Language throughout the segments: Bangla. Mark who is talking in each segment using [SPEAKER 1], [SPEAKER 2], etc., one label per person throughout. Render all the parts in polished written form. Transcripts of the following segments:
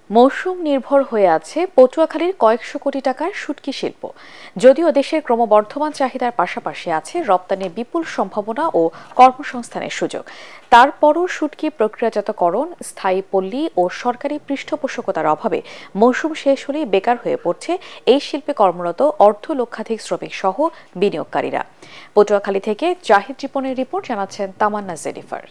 [SPEAKER 1] মৌসুম নির্ভর হয়ে আছে পটুয়াখালীর কয়েকশো কোটি টাকার শুটকি শিল্প। যদিও দেশের ক্রমবর্ধমান চাহিদার পাশাপাশি আছে রপ্তানির বিপুল সম্ভাবনা ও কর্মসংস্থানের সুযোগ, তারপরও শুটকি প্রক্রিয়াজাতকরণ, স্থায়ী পল্লী ও সরকারি পৃষ্ঠপোষকতার অভাবে মৌসুম শেষ হলেই বেকার হয়ে পড়ছে এই শিল্পে কর্মরত অর্ধলক্ষাধিক শ্রমিক সহ বিনিয়োগকারীরা। পটুয়াখালী থেকে জাহিদ রিপনের রিপোর্ট, জানাচ্ছেন তামান্না জেনিফার।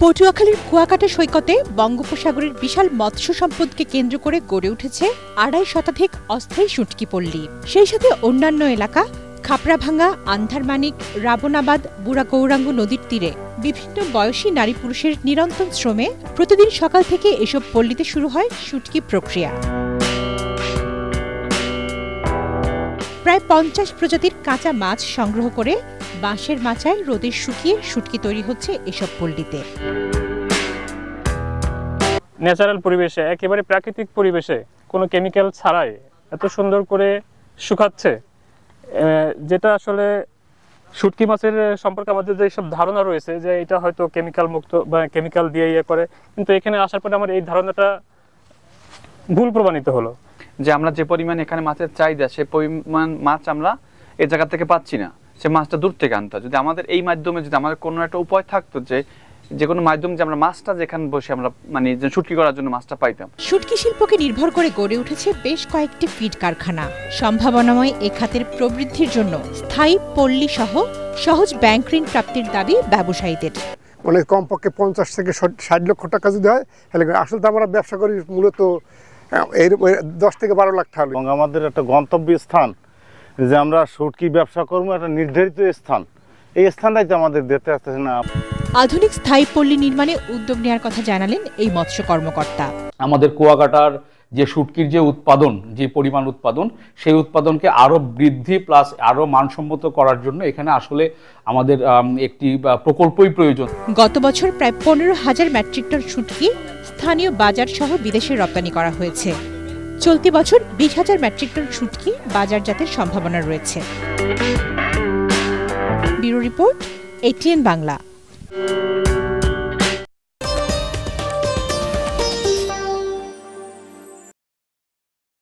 [SPEAKER 2] পটুয়াখালীর কুয়াকাটা সৈকতে বঙ্গোপসাগরের বিশাল মৎস্য সম্পদকে কেন্দ্র করে গড়ে উঠেছে ২৫০ শতাধিক অস্থায়ী শুটকি পল্লী। সেই সাথে অন্যান্য এলাকা খাপড়াভাঙ্গা, আন্ধারমানিক, রাবণাবাদ, বুড়া গৌরাঙ্গ নদীর তীরে বিভিন্ন বয়সী নারী পুরুষের নিরন্তর শ্রমে প্রতিদিন সকাল থেকে এসব পল্লীতে শুরু হয় শুটকি প্রক্রিয়া। প্রায় ৫০ প্রজাতির কাঁচা মাছ সংগ্রহ করে বাঁশের মাচায় রোদে শুকিয়ে শুটকি তৈরি হচ্ছে এসব পল্লীতে।
[SPEAKER 3] ন্যাচারাল পরিবেশে, একেবারে প্রাকৃতিক পরিবেশে, কোনো কেমিক্যাল ছাড়াই এত সুন্দর করে শুকাচ্ছে, যেটা আসলে শুটকি মাছের সম্পর্কে আমাদের যে সব ধারণা রয়েছে যে এটা হয়তো কেমিক্যাল মুক্ত বা কেমিক্যাল দিয়ে করে, কিন্তু এখানে আসার পরে আমার এই ধারণাটা ভুল প্রমাণিত হলো
[SPEAKER 4] যে আমরা যে পরিমাণ এখানে মাছের চাহিদা সে পরিমাণ মাছ আমরা এই জায়গা থেকে পাচ্ছি না, সে মাছটা দূর থেকে আনতে। যদি আমাদের এই মাধ্যমে যদি আমাদের কোনো একটা উপায় থাকতো যে কোনো মাধ্যমে যে আমরা মাছটা যেখানে বসে আমরা মানে শুটকি করার জন্য মাছটা পাইতাম।
[SPEAKER 2] শুটকি শিল্পকে নির্ভর করে গড়ে উঠেছে বেশ কয়েকটি ফিড কারখানা। সম্ভাবনাময় এ খাতের প্রবৃদ্ধির জন্য স্থায়ী পল্লী সহ সহজ ব্যাংক ঋণ প্রাপ্তির দাবি ব্যবসায়ীদের।
[SPEAKER 5] মানে কমপক্ষে ৫০ থেকে ৬০ লক্ষ টাকা যদি হয় তাহলে আসলে তো আমরা ব্যবসা করি মূলত এর ১০ থেকে ১২ লাখ টাকা।
[SPEAKER 6] এবং আমাদের একটা গন্তব্য স্থান যে আমরা শুটকি ব্যবসা করবো, একটা নির্ধারিত স্থান, এই স্থানটাই তো আমাদের দিতে আসতেছে না।
[SPEAKER 2] আধুনিক স্থায়ী পল্লী নির্মাণে উদ্যোগ নেওয়ার কথা জানালেন এই মৎস্য কর্মকর্তা।
[SPEAKER 7] আমাদের কুয়াকাটার যে শুটকির যে উৎপাদন, যে পরিমাণ উৎপাদন, সেই উৎপাদনকে আরো বৃদ্ধি প্লাস আরো মানসম্মত করার জন্য এখানে আসলে আমাদের একটি প্রকল্পই প্রয়োজন।
[SPEAKER 2] গত বছর প্রায় ১৫,০০০ মেট্রিক টন শুটকি স্থানীয় বাজার সহ বিদেশে রপ্তানি করা হয়েছে। চলতি বছর ২০,০০০ মেট্রিক টন শুটকি বাজারজাতের সম্ভাবনা রয়েছে। Bureau report, ATN Bangla.